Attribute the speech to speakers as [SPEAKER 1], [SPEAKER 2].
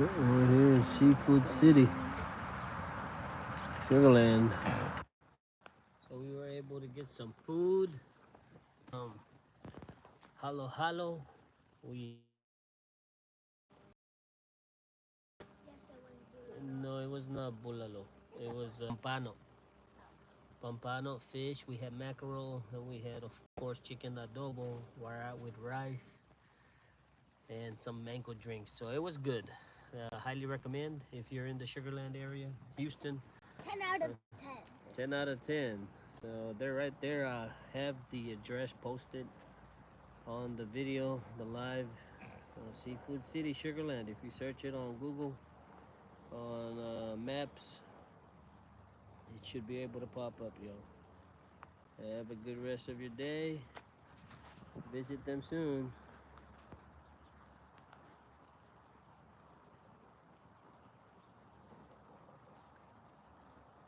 [SPEAKER 1] We're here in Seafood City, Sugarland. So we were able to get some food. Um, halo halo. We No, it was not bulalo. It was pampano. Pampano fish. We had mackerel, and we had, of course, chicken adobo, with rice, and some mango drinks. So it was good. Highly recommend if you're in the Sugarland area, Houston.
[SPEAKER 2] 10 out of 10.
[SPEAKER 1] 10 out of 10. So they're right there. Have the address posted on the video, the live Seafood City, Sugarland. If you search it on Google, on Maps, it should be able to pop up, yo. Have a good rest of your day. Visit them soon.